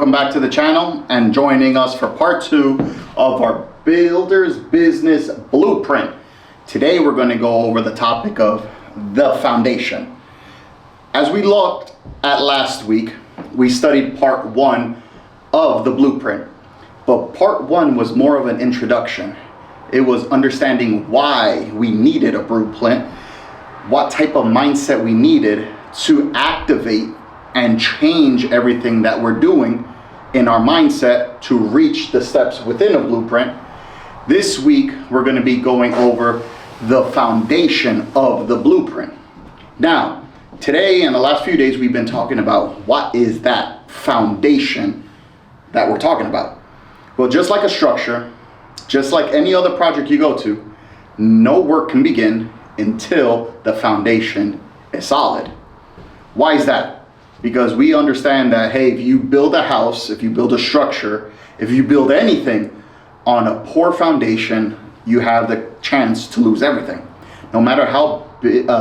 welcome back to the channel and joining us for part 2 of our Builder's Business Blueprint. Today we're going to go over the topic of the foundation. As we looked at last week, we studied part 1 of the blueprint, but part 1 was more of an introduction. It was understanding why we needed a blueprint, what type of mindset we needed to activate and change everything that we're doing in our mindset to reach the steps within a blueprint. This week, we're going to be going over the foundation of the blueprint. Now, today and the last few days, we've been talking about what is that foundation that we're talking about. Well, just like a structure, just like any other project you go to, no work can begin until the foundation is solid. Why is that? Because we understand that, hey, if you build a house, if you build a structure, if you build anything on a poor foundation, you have the chance to lose everything. No matter how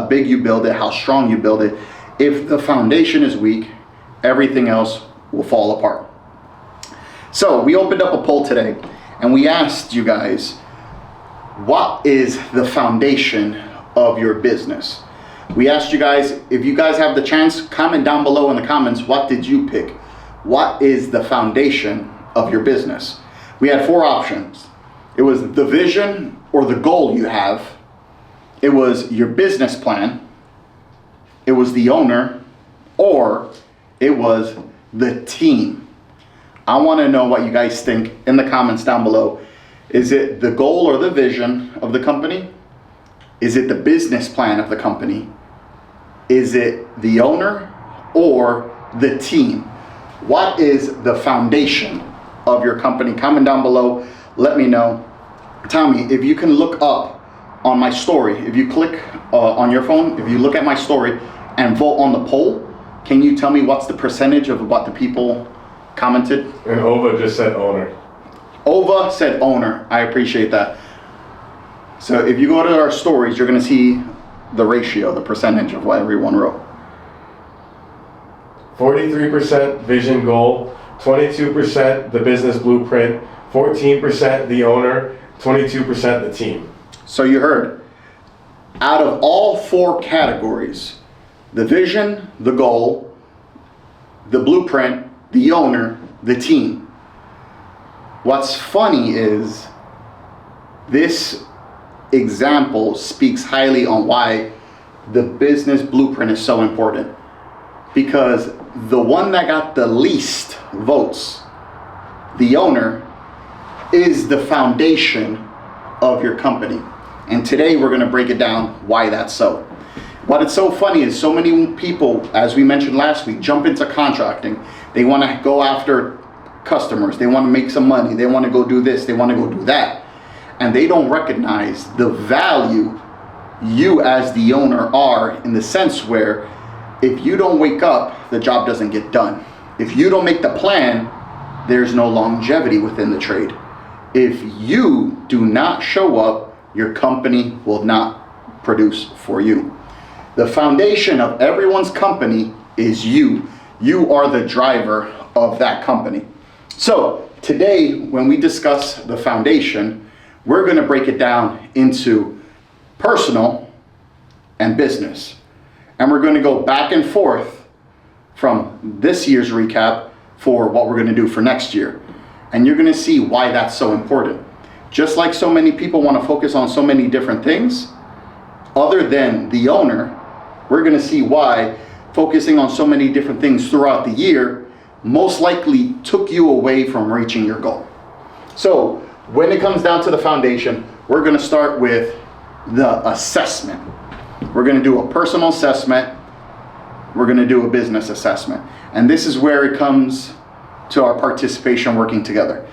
big you build it, how strong you build it, if the foundation is weak, everything else will fall apart. So we opened up a poll today and we asked you guys, what is the foundation of your business? We asked you guys, if you guys have the chance, comment down below in the comments, what did you pick? What is the foundation of your business? We had 4 options. It was the vision or the goal you have. It was your business plan. It was the owner, or it was the team. I want to know what you guys think in the comments down below. Is it the goal or the vision of the company? Is it the business plan of the company? Is it the owner or the team? What is the foundation of your company? Comment down below. Let me know. Tell me, if you can look up on my story, if you click on your phone, if you look at my story and vote on the poll, can you tell me what's the percentage of what the people commented? And Ova just said owner. Ova said owner. I appreciate that. So if you go to our stories, you're going to see the ratio, the percentage of what everyone wrote. 43% vision goal, 22% the business blueprint, 14% the owner, 22% the team. So you heard, out of all 4 categories, the vision, the goal, the blueprint, the owner, the team. What's funny is this example speaks highly on why the business blueprint is so important, because the one that got the least votes, the owner, is the foundation of your company. And today we're going to break it down why that's so. What is so funny is so many people, as we mentioned last week, jump into contracting. They want to go after customers, they want to make some money, they want to go do this, they want to go do that. And they don't recognize the value you as the owner are, in the sense where if you don't wake up, the job doesn't get done. If you don't make the plan, there's no longevity within the trade. If you do not show up, your company will not produce for you. The foundation of everyone's company is you. You are the driver of that company. So today, when we discuss the foundation, we're going to break it down into personal and business. And we're going to go back and forth from this year's recap for what we're going to do for next year. And you're going to see why that's so important. Just like so many people want to focus on so many different things, other than the owner, we're going to see why focusing on so many different things throughout the year most likely took you away from reaching your goal. So when it comes down to the foundation, we're going to start with the assessment. We're going to do a personal assessment. We're going to do a business assessment. And this is where it comes to our participation working together.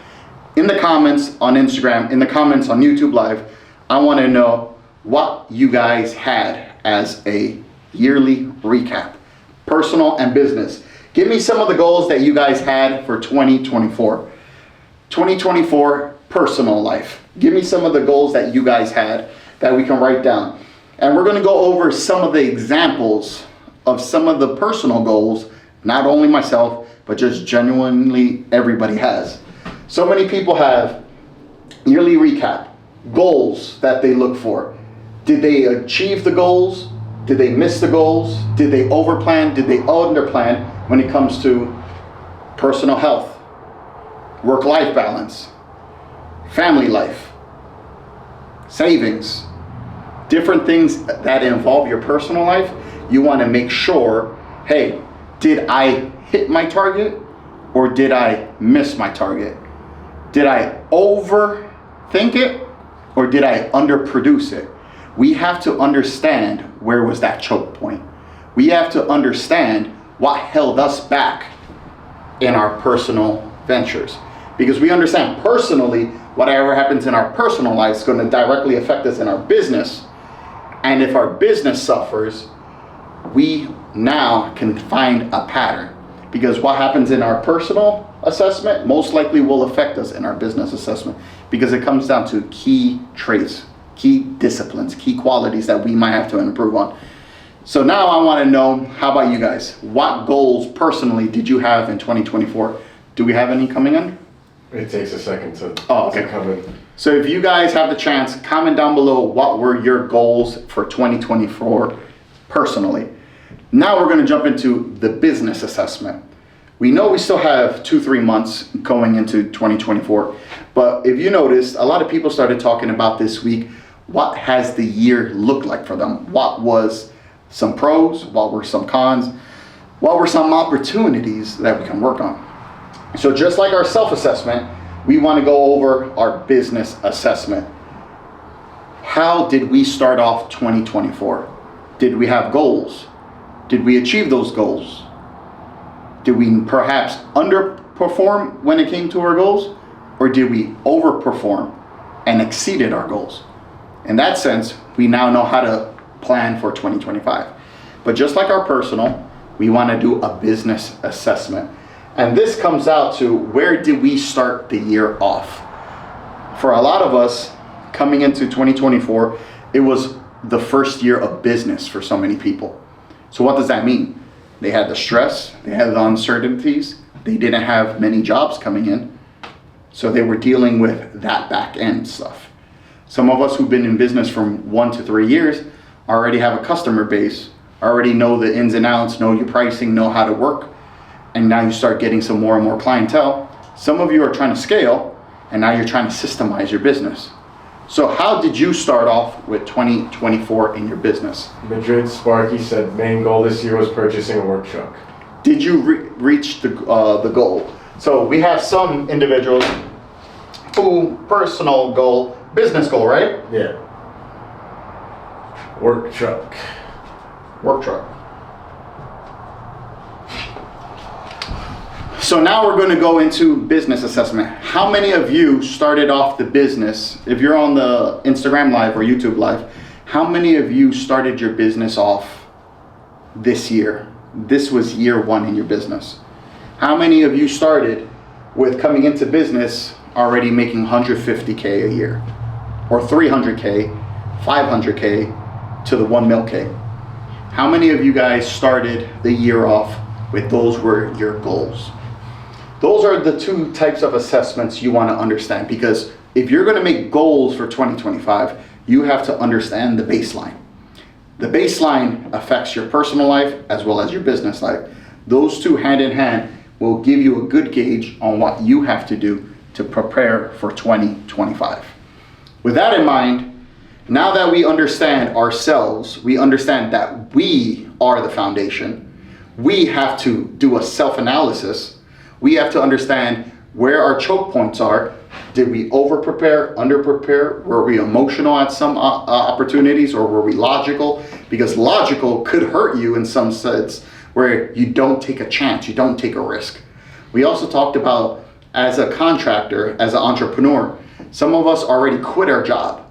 In the comments on Instagram, in the comments on YouTube Live, I want to know what you guys had as a yearly recap, personal and business. Give me some of the goals that you guys had for 2024. 2024 personal life. Give me some of the goals that you guys had that we can write down. And we're going to go over some of the examples of some of the personal goals, not only myself, but just genuinely everybody has. So many people have yearly recap, goals that they look for. Did they achieve the goals? Did they miss the goals? Did they overplan? Did they underplan when it comes to personal health, work-life balance, family life, savings, different things that involve your personal life? You want to make sure, hey, did I hit my target or did I miss my target? Did I overthink it or did I underproduce it? We have to understand where was that choke point. We have to understand what held us back in our personal ventures. Because we understand personally, whatever happens in our personal life is going to directly affect us in our business. And if our business suffers, we now can find a pattern. Because what happens in our personal assessment most likely will affect us in our business assessment. Because it comes down to key traits, key disciplines, key qualities that we might have to improve on. So now I want to know, how about you guys? What goals personally did you have in 2024? Do we have any coming in? It takes a second to okay. to come in. So if you guys have the chance, comment down below what were your goals for 2024 personally. Now we're going to jump into the business assessment. We know we still have 2-3 months going into 2024, but if you noticed, a lot of people started talking about this week, what has the year looked like for them? What was some pros? What were some cons? What were some opportunities that we can work on? So just like our self-assessment, we want to go over our business assessment. How did we start off 2024? Did we have goals? Did we achieve those goals? Did we perhaps underperform when it came to our goals? Or did we overperform and exceeded our goals? In that sense, we now know how to plan for 2025. But just like our personal, we want to do a business assessment. And this comes out to, where did we start the year off? For a lot of us, coming into 2024, it was the first year of business for so many people. So what does that mean? They had the stress, they had the uncertainties, they didn't have many jobs coming in. So they were dealing with that back end stuff. Some of us who've been in business from 1 to 3 years already have a customer base, already know the ins and outs, know your pricing, know how to work. And now you start getting some more and more clientele. Some of you are trying to scale, and now you're trying to systemize your business. So how did you start off with 2024 in your business? Madrid Sparky said main goal this year was purchasing a work truck. Did you reach the goal? So we have some individuals who personal goal, business goal, right? Yeah. Work truck. Work truck. So now we're going to go into business assessment. How many of you started off the business? If you're on the Instagram Live or YouTube Live, how many of you started your business off this year? This was year 1 in your business. How many of you started with coming into business already making 150K a year? Or 300K, 500K to the 1 mil K? How many of you guys started the year off with those were your goals? Those are the 2 types of assessments you want to understand, because if you're going to make goals for 2025, you have to understand the baseline. The baseline affects your personal life as well as your business life. Those 2 hand in hand will give you a good gauge on what you have to do to prepare for 2025. With that in mind, now that we understand ourselves, we understand that we are the foundation. We have to do a self-analysis. We have to understand where our choke points are. Did we over-prepare, under-prepare? Were we emotional at some opportunities, or were we logical? Because logical could hurt you in some sense, where you don't take a chance, you don't take a risk. We also talked about, as a contractor, as an entrepreneur, some of us already quit our job.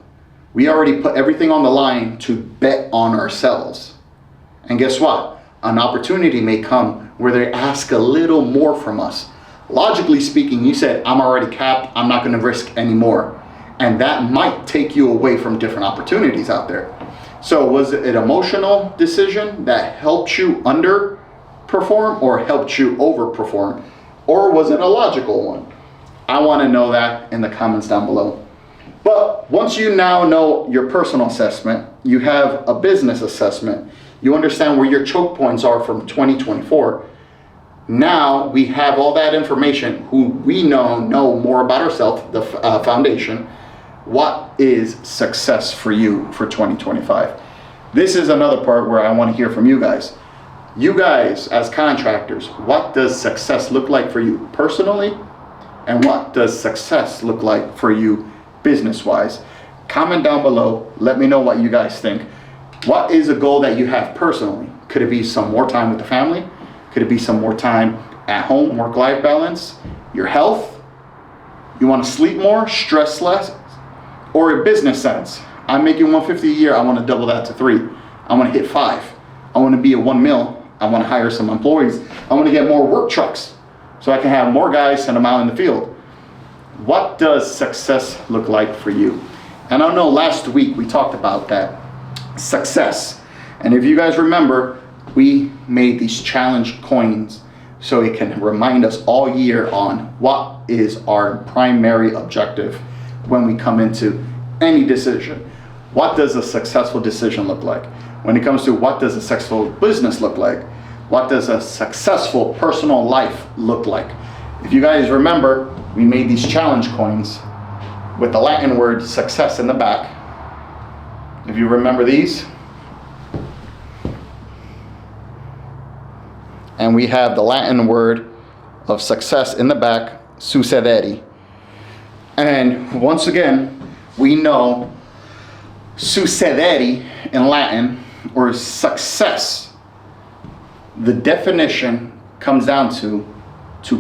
We already put everything on the line to bet on ourselves. And guess what? An opportunity may come where they ask a little more from us. Logically speaking, you said, I'm already capped, I'm not going to risk anymore. And that might take you away from different opportunities out there. So was it an emotional decision that helped you under outperform or helped you overperform? Or was it a logical one? I want to know that in the comments down below. But once you now know your personal assessment, you have a business assessment, you understand where your choke points are from 2024. Now we have all that information, who we know more about ourselves, the foundation. What is success for you for 2025? This is another part where I want to hear from you guys. You guys as contractors, what does success look like for you personally? And what does success look like for you business-wise? Comment down below. Let me know what you guys think. What is a goal that you have personally? Could it be some more time with the family? Could it be some more time at home, work-life balance? Your health? You want to sleep more, stress less? Or a business sense? I'm making 150 a year. I want to double that to 3. I want to hit 5. I want to be a 1 mil. I want to hire some employees. I want to get more work trucks so I can have more guys send them out in the field. What does success look like for you? And I know last week we talked about that success. And if you guys remember, we made these challenge coins so it can remind us all year on what is our primary objective when we come into any decision. What does a successful decision look like? When it comes to what does a successful business look like? What does a successful personal life look like? If you guys remember, we made these challenge coins with the Latin word success in the back. If you remember these. And we have the Latin word of success in the back, succedere. And once again, we know succedere in Latin, or success. The definition comes down to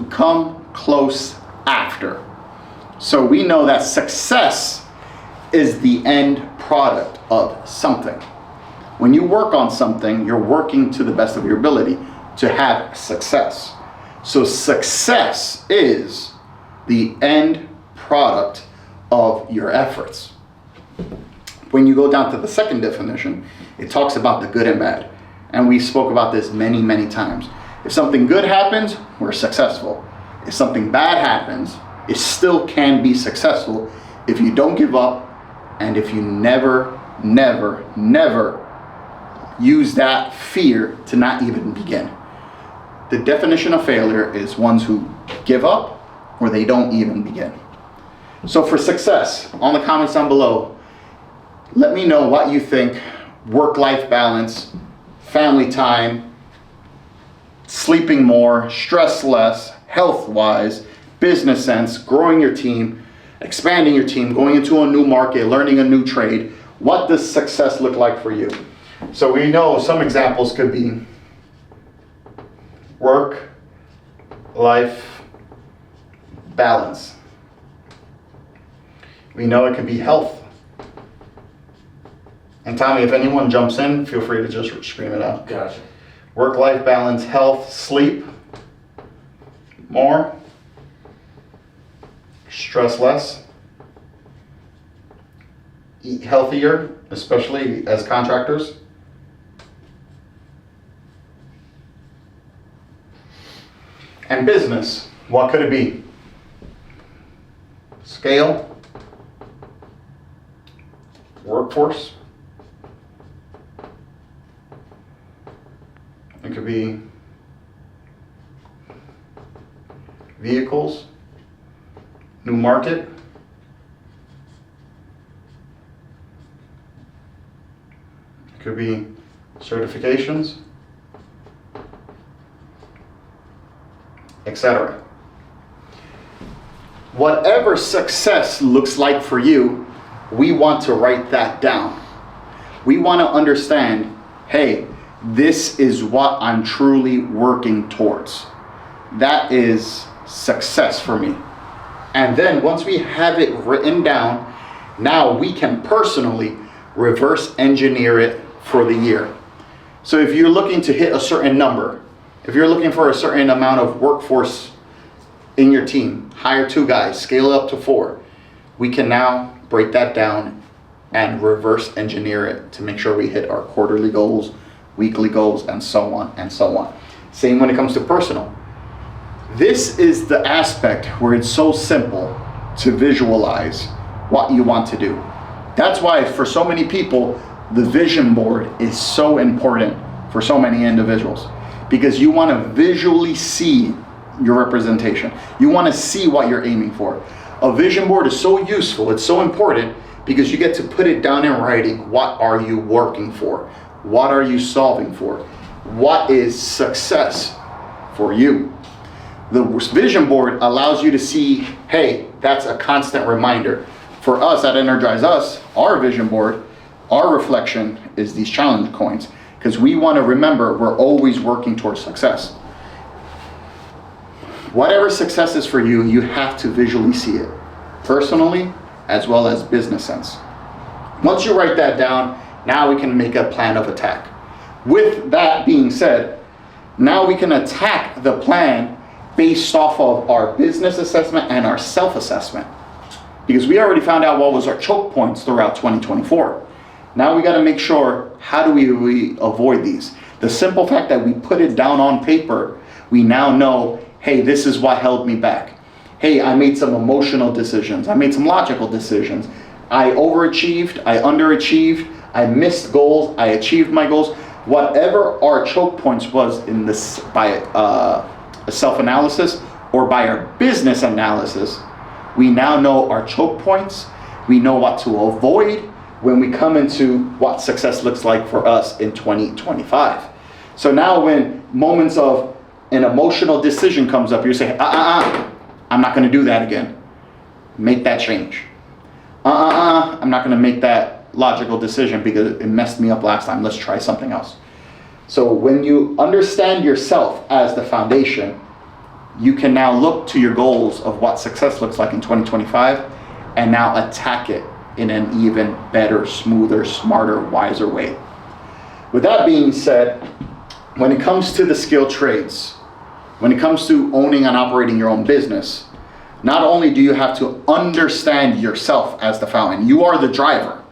come close after. So we know that success is the end product of something. When you work on something, you're working to the best of your ability to have success. So success is the end product of your efforts. When you go down to the second definition, it talks about the good and bad. And we spoke about this many, many times. If something good happens, we're successful. If something bad happens, it still can be successful if you don't give up and if you never, never, never use that fear to not even begin. The definition of failure is ones who give up or they don't even begin. So for success, on the comments down below, let me know what you think work-life balance, family time, sleeping more, stress less, health-wise, business sense, growing your team, expanding your team, going into a new market, learning a new trade. What does success look like for you? So we know some examples could be work-life balance. We know it could be health. And Tommy, if anyone jumps in, feel free to just scream it out. Gotcha. Work-life balance, health, sleep more, stress less, eat healthier, especially as contractors. And business, what could it be? Scale, workforce. It could be vehicles, new market. It could be certifications, etc. Whatever success looks like for you, we want to write that down. We want to understand, hey, this is what I'm truly working towards. That is success for me. And then once we have it written down, now we can personally reverse engineer it for the year. So if you're looking to hit a certain number, if you're looking for a certain amount of workforce in your team, hire 2 guys, scale it up to 4. We can now break that down and reverse engineer it to make sure we hit our quarterly goals, weekly goals, and so on and so on. Same when it comes to personal. This is the aspect where it's so simple to visualize what you want to do. That's why for so many people, the vision board is so important for so many individuals, because you want to visually see your representation. You want to see what you're aiming for. A vision board is so useful, it's so important, because you get to put it down in writing. What are you working for? What are you solving for? What is success for you? The vision board allows you to see, hey, that's a constant reminder. For us at Energize Us, our vision board, our reflection is these challenge coins, because we want to remember we're always working towards success. Whatever success is for you, you have to visually see it, personally as well as business sense. Once you write that down, now we can make a plan of attack. With that being said, now we can attack the plan based off of our business assessment and our self-assessment, because we already found out what was our choke points throughout 2024. Now we got to make sure, how do we avoid these? The simple fact that we put it down on paper, we now know, hey, this is what held me back. Hey, I made some emotional decisions. I made some logical decisions. I overachieved, I underachieved, I missed goals, I achieved my goals. Whatever our choke points was in this, by a self-analysis or by our business analysis, we now know our choke points. We know what to avoid when we come into what success looks like for us in 2025. So now when moments of an emotional decision comes up, you say, I'm not going to do that again. Make that change. I'm not going to make that logical decision because it messed me up last time. Let's try something else. So when you understand yourself as the foundation, you can now look to your goals of what success looks like in 2025 and now attack it in an even better, smoother, smarter, wiser way. With that being said, when it comes to the skilled trades, when it comes to owning and operating your own business, not only do you have to understand yourself as the foundation, you are the driver.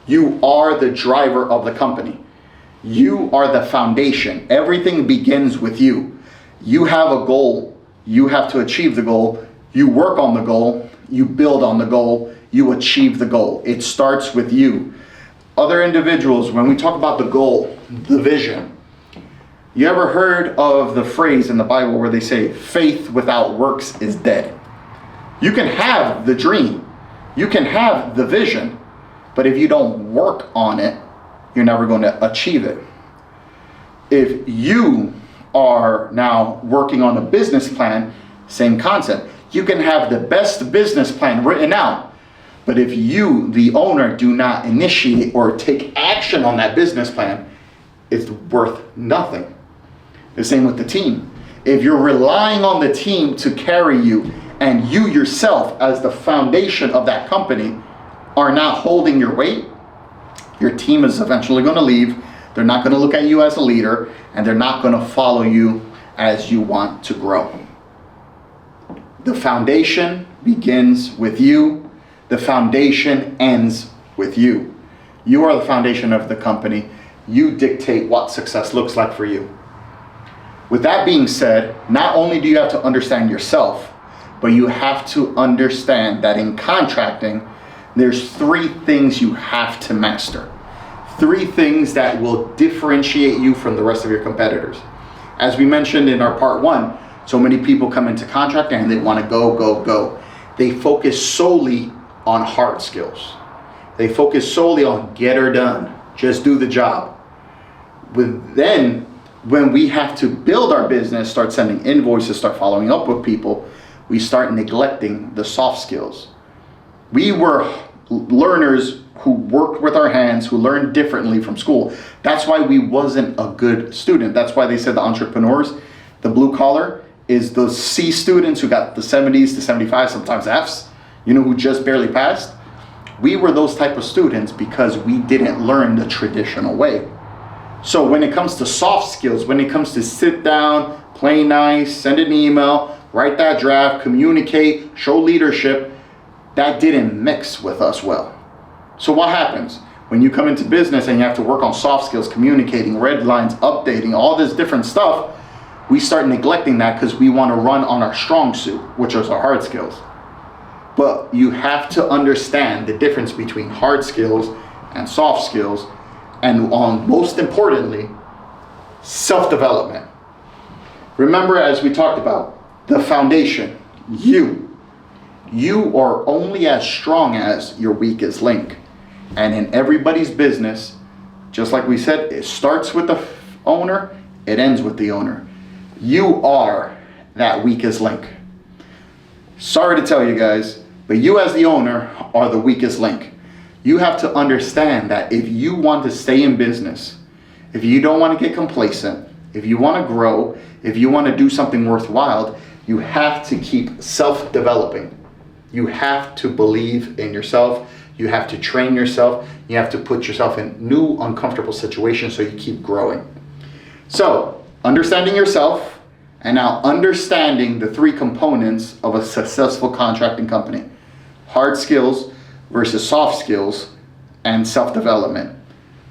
You are the driver of the company. You are the foundation. Everything begins with you. You have a goal. You have to achieve the goal. You work on the goal. You build on the goal. You achieve the goal. It starts with you. Other individuals, when we talk about the goal, the vision, you ever heard of the phrase in the Bible where they say, faith without works is dead? You can have the dream. You can have the vision. But if you don't work on it, you're never going to achieve it. If you are now working on a business plan, same concept. You can have the best business plan written out, but if you, the owner, do not initiate or take action on that business plan, it's worth nothing. The same with the team. If you're relying on the team to carry you, and you yourself as the foundation of that company are not holding your weight, your team is eventually going to leave. They're not going to look at you as a leader, and they're not going to follow you as you want to grow. The foundation begins with you. The foundation ends with you. You are the foundation of the company. You dictate what success looks like for you. With that being said, not only do you have to understand yourself, but you have to understand that in contracting, there's 3 things you have to master. 3 things that will differentiate you from the rest of your competitors. As we mentioned in our part 1, so many people come into contracting and they want to go, go, go. They focus solely on hard skills. They focus solely on get her done, just do the job. But then when we have to build our business, start sending invoices, start following up with people, we start neglecting the soft skills. We were learners who worked with our hands, who learned differently from school. That's why we wasn't a good student. That's why they said the entrepreneurs, the blue collar, is those C students who got the 70s to 75, sometimes Fs, who just barely passed. We were those type of students because we didn't learn the traditional way. So when it comes to soft skills, when it comes to sit down, play nice, send an email, write that draft, communicate, show leadership, that didn't mix with us well. So what happens? When you come into business and you have to work on soft skills, communicating, red lines, updating, all this different stuff, we start neglecting that because we want to run on our strong suit, which is our hard skills. But you have to understand the difference between hard skills and soft skills, and most importantly, self-development. Remember, as we talked about, the foundation, you are only as strong as your weakest link. And in everybody's business, just like we said, it starts with the owner, it ends with the owner. You are that weakest link. Sorry to tell you guys, but you as the owner are the weakest link. You have to understand that if you want to stay in business, if you don't want to get complacent, if you want to grow, if you want to do something worthwhile, you have to keep self-developing. You have to believe in yourself. You have to train yourself. You have to put yourself in new uncomfortable situations so you keep growing. So, understanding yourself, and now understanding the three components of a successful contracting company. Hard skills versus soft skills and self-development.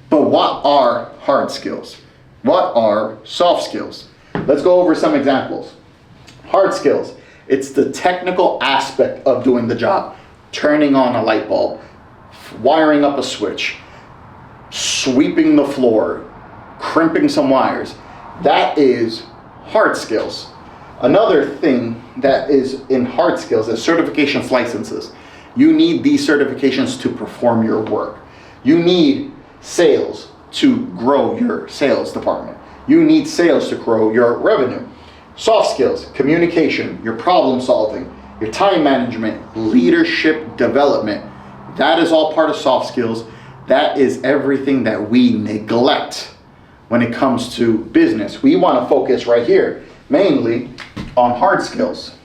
But what are hard skills? What are soft skills? Let's go over some examples. Hard skills, it's the technical aspect of doing the job. Turning on a light bulb, wiring up a switch, sweeping the floor, crimping some wires. That is hard skills. Another thing that is in hard skills is certifications licenses. You need these certifications to perform your work. You need sales to grow your sales department. You need sales to grow your revenue. Soft skills, communication, your problem solving, your time management, leadership development. That is all part of soft skills. That is everything that we neglect when it comes to business. We want to focus right here, mainly on hard skills.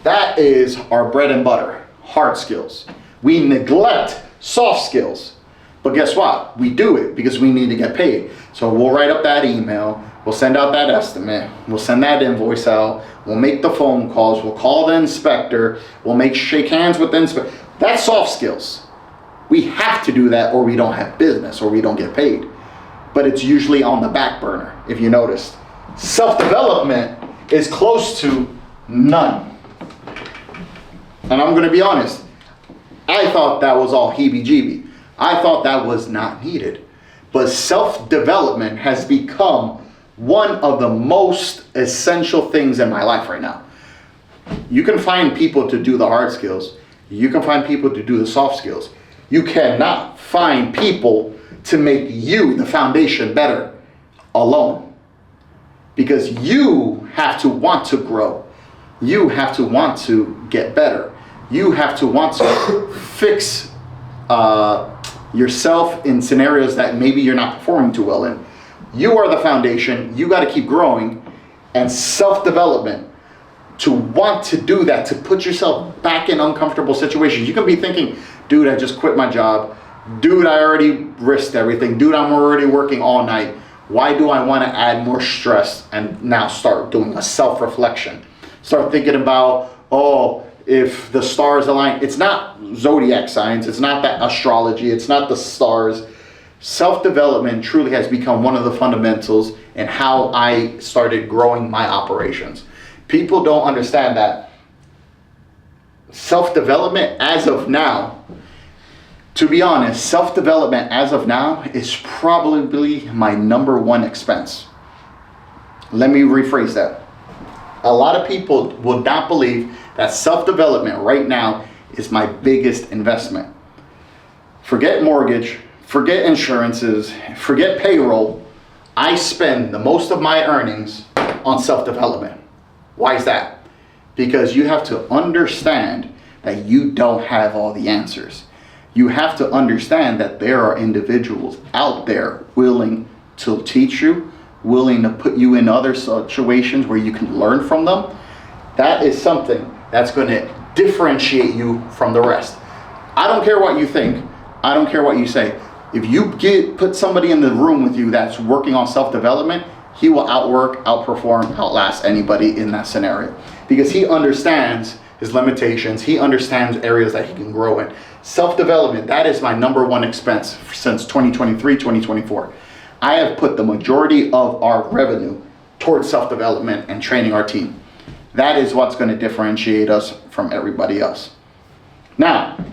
That is our bread and butter, hard skills. We neglect soft skills. But guess what? We do it because we need to get paid. So we'll write up that email, we'll send out that estimate, we'll send that invoice out, we'll make the phone calls, we'll call the inspector, we'll shake hands with the inspector. That's soft skills. We have to do that or we don't have business or we don't get paid. But it's usually on the back burner, if you noticed. Self-development is close to none. And I'm gonna be honest, I thought that was all heebie-jeebie. I thought that was not needed. But self-development has become one of the most essential things in my life right now. You can find people to do the hard skills. You can find people to do the soft skills. You cannot find people to make you, the foundation, better alone. Because you have to want to grow. You have to want to get better. You have to want to fix yourself in scenarios that maybe you're not performing too well in. You are the foundation. You got to keep growing. And self-development, to want to do that, to put yourself back in uncomfortable situations. You can be thinking, dude, I just quit my job. Dude, I already risked everything. Dude, I'm already working all night. Why do I want to add more stress and now start doing a self-reflection? Start thinking about, oh, if the stars align. It's not zodiac signs. It's not that astrology. It's not the stars. Self-development truly has become one of the fundamentals in how I started growing my operations. People don't understand that self-development as of now, to be honest, self-development as of now is probably my number one expense. Let me rephrase that. A lot of people will not believe that self-development right now is my biggest investment. Forget mortgage, forget insurances, forget payroll. I spend the most of my earnings on self-development. Why is that? Because you have to understand that you don't have all the answers. You have to understand that there are individuals out there willing to teach you, willing to put you in other situations where you can learn from them. That is something that's going to differentiate you from the rest. I don't care what you think. I don't care what you say. If you put somebody in the room with you that's working on self-development, he will outwork, outperform, outlast anybody in that scenario. Because he understands his limitations. He understands areas that he can grow in. Self-development, that is my number one expense since 2023, 2024. I have put the majority of our revenue towards self-development and training our team. That is what's going to differentiate us from everybody else. Now,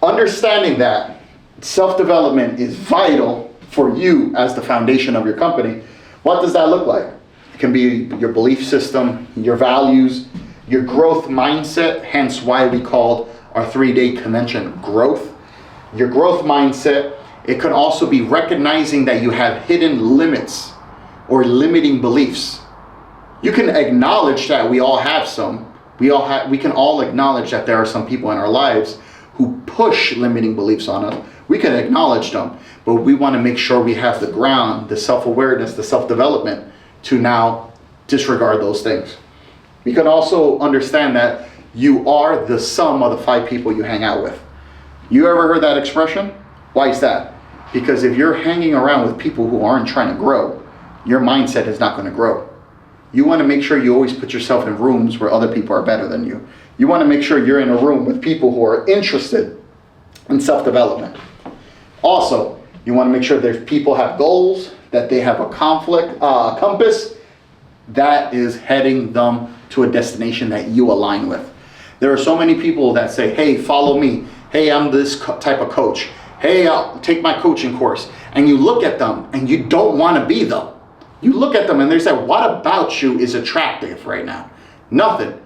understanding that self-development is vital for you as the foundation of your company, what does that look like? It can be your belief system, your values, your growth mindset, hence why we called our 3-day convention growth. Your growth mindset. It could also be recognizing that you have hidden limits or limiting beliefs. You can acknowledge that we all have some. We can all acknowledge that there are some people in our lives who push limiting beliefs on us. We can acknowledge them, but we want to make sure we have the ground, the self-awareness, the self-development to now disregard those things. We can also understand that you are the sum of the 5 people you hang out with. You ever heard that expression? Why is that? Because if you're hanging around with people who aren't trying to grow, your mindset is not going to grow. You want to make sure you always put yourself in rooms where other people are better than you. You want to make sure you're in a room with people who are interested in self-development. Also, you want to make sure that people have goals, that they have a compass that is heading them to a destination that you align with. There are so many people that say, hey, follow me. Hey, I'm this type of coach. Hey, I'll take my coaching course. And you look at them and you don't want to be them. You look at them and they say, what about you is attractive right now? Nothing.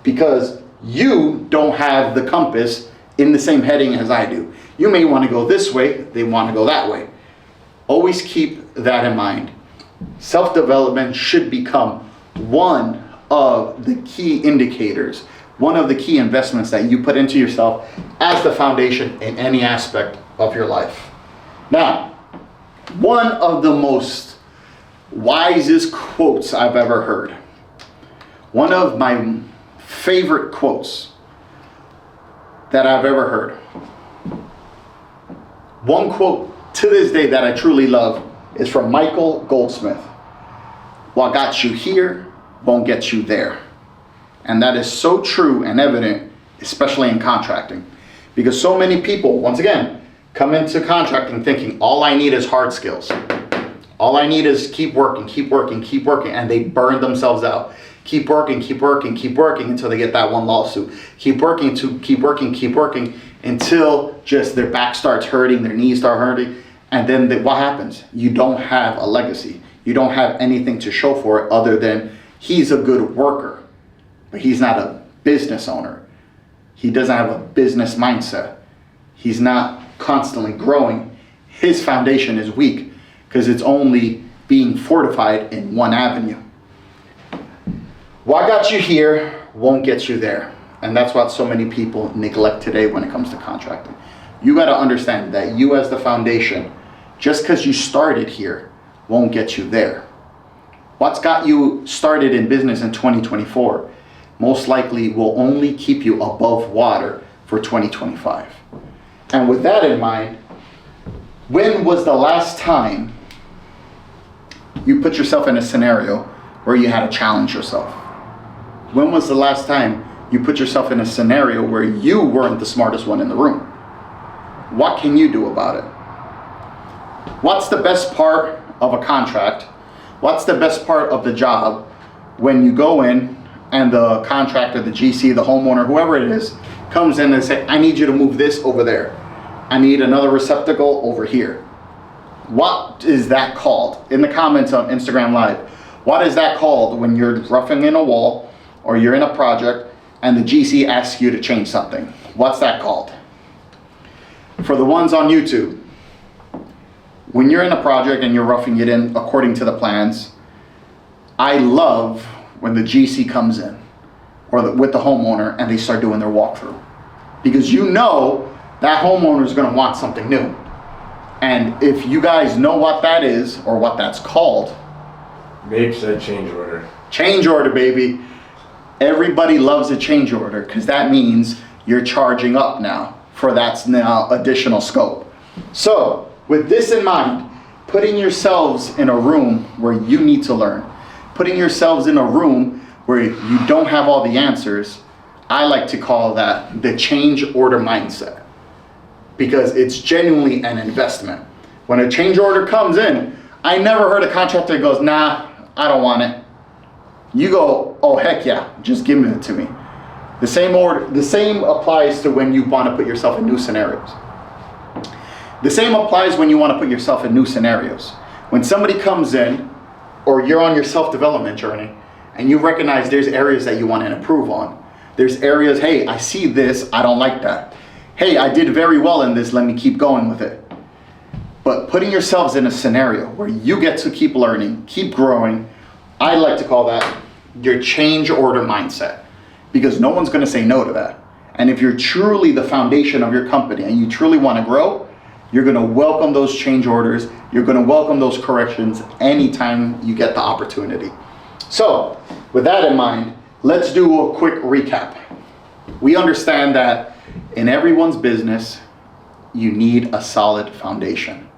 Because you don't have the compass in the same heading as I do. You may want to go this way, they want to go that way. Always keep that in mind. Self-development should become one of the key indicators, one of the key investments that you put into yourself as the foundation in any aspect of your life. Now, one of the most wisest quotes I've ever heard, one of my favorite quotes that I've ever heard, one quote to this day that I truly love is from Michael Goldsmith. What got you here won't get you there. And that is so true and evident, especially in contracting. Because so many people, once again, come into contracting thinking, all I need is hard skills. All I need is keep working, and they burn themselves out. Keep working until they get that one lawsuit. Keep working until just their back starts hurting, their knees start hurting. And then what happens? You don't have a legacy. You don't have anything to show for it other than he's a good worker, but he's not a business owner. He doesn't have a business mindset. He's not constantly growing. His foundation is weak because it's only being fortified in one avenue. What got you here won't get you there. And that's what so many people neglect today when it comes to contracting. You got to understand that you as the foundation, just because you started here, won't get you there. What's got you started in business in 2024 most likely will only keep you above water for 2025. And with that in mind, when was the last time you put yourself in a scenario where you had to challenge yourself? When was the last time you put yourself in a scenario where you weren't the smartest one in the room? What can you do about it? What's the best part of a contract? What's the best part of the job when you go in and the contractor, the GC, the homeowner, whoever it is, comes in and say, I need you to move this over there. I need another receptacle over here. What is that called? In the comments on Instagram Live, what is that called when you're roughing in a wall or you're in a project and the GC asks you to change something? What's that called? For the ones on YouTube, when you're in a project and you're roughing it in according to the plans, I love when the GC comes in or with the homeowner and they start doing their walkthrough. Because you know that homeowner is going to want something new. And if you guys know what that is or what that's called, make said change order. Change order, baby. Everybody loves a change order because that means you're charging up now for that now additional scope. So with this in mind, putting yourselves in a room where you need to learn, putting yourselves in a room where you don't have all the answers, I like to call that the change order mindset, because it's genuinely an investment. When a change order comes in, I never heard a contractor goes, nah, I don't want it. you go, oh heck yeah, just give it to me. The same applies to when you want to put yourself in new scenarios. The same applies when you want to put yourself in new scenarios. When somebody comes in, or you're on your self-development journey, and you recognize there's areas that you want to improve on. There's areas, hey, I see this, I don't like that. Hey, I did very well in this, let me keep going with it. But putting yourselves in a scenario where you get to keep learning, keep growing, I like to call that your change order mindset, because no one's going to say no to that. And if you're truly the foundation of your company and you truly want to grow, you're going to welcome those change orders. You're going to welcome those corrections anytime you get the opportunity. So with that in mind, let's do a quick recap. We understand that in everyone's business, you need a solid foundation.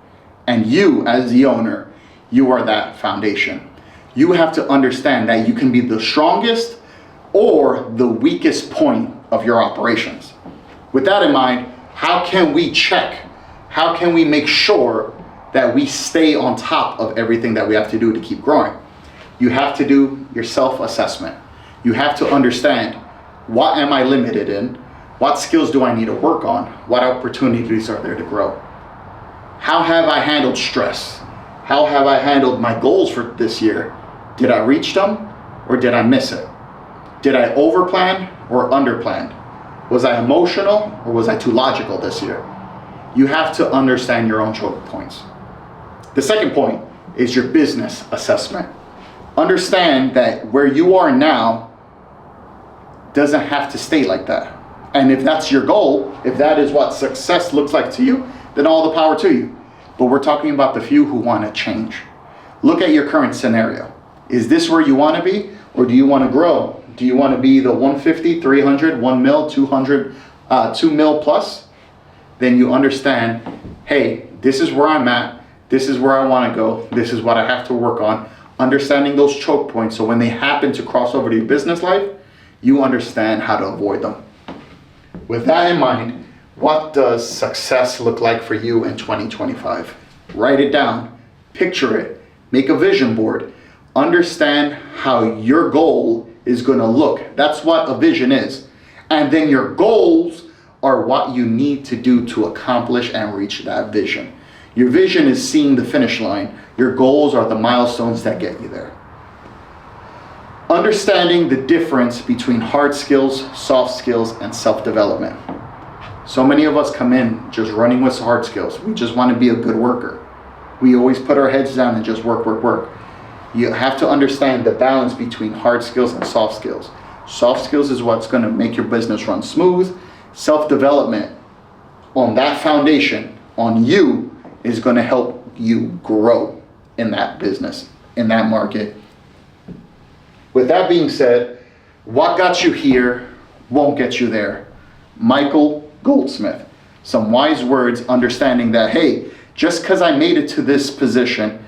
And you, as the owner, you are that foundation. You have to understand that you can be the strongest or the weakest point of your operations. With that in mind, how can we check? How can we make sure that we stay on top of everything that we have to do to keep growing? You have to do your self-assessment. You have to understand, what am I limited in? What skills do I need to work on? What opportunities are there to grow? How have I handled stress? How have I handled my goals for this year? Did I reach them or did I miss it? Did I overplan or underplan? Was I emotional or was I too logical this year? You have to understand your own choke points. The second point is your business assessment. Understand that where you are now doesn't have to stay like that. And if that's your goal, if that is what success looks like to you, then all the power to you. But we're talking about the few who want to change. Look at your current scenario. Is this where you want to be, or do you want to grow? Do you want to be the 150, 300, 1 mil, 200, 2 mil plus? Then you understand, hey, this is where I'm at. This is where I want to go. This is what I have to work on. Understanding those choke points, so when they happen to cross over to your business life, you understand how to avoid them. With that in mind, what does success look like for you in 2025? Write it down, picture it, make a vision board, understand how your goal is going to look. That's what a vision is. And then your goals are what you need to do to accomplish and reach that vision. Your vision is seeing the finish line. Your goals are the milestones that get you there. Understanding the difference between hard skills, soft skills, and self-development. So many of us come in just running with hard skills. We just want to be a good worker. We always put our heads down and just work, work, work. You have to understand the balance between hard skills and soft skills. Soft skills is what's going to make your business run smooth. Self-development on that foundation, on you, is going to help you grow in that business, in that market. With that being said, what got you here won't get you there. Michael Goldsmith. Some wise words, understanding that, hey, just because I made it to this position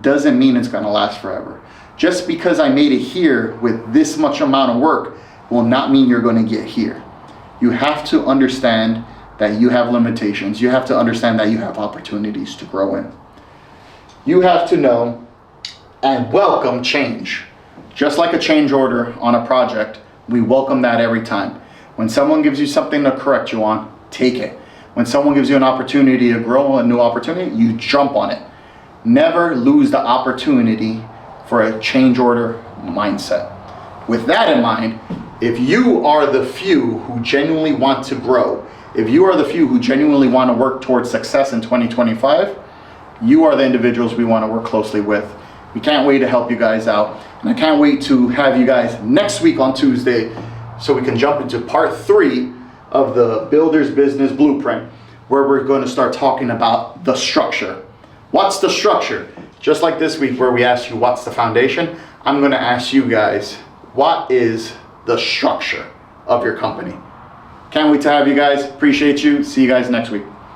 doesn't mean it's going to last forever. Just because I made it here with this much amount of work will not mean you're going to get here. You have to understand that you have limitations. You have to understand that you have opportunities to grow in. You have to know and welcome change. Just like a change order on a project, we welcome that every time. When someone gives you something to correct you on, take it. When someone gives you an opportunity to grow, a new opportunity, you jump on it. Never lose the opportunity for a change order mindset. With that in mind, if you are the few who genuinely want to grow, if you are the few who genuinely want to work towards success in 2025, you are the individuals we want to work closely with. We can't wait to help you guys out. And I can't wait to have you guys next week on Tuesday so we can jump into part 3 of the Builder's Business Blueprint, where we're going to start talking about the structure. What's the structure? Just like this week where we asked you what's the foundation, I'm going to ask you guys, what is the structure of your company? Can't wait to have you guys. Appreciate you. See you guys next week.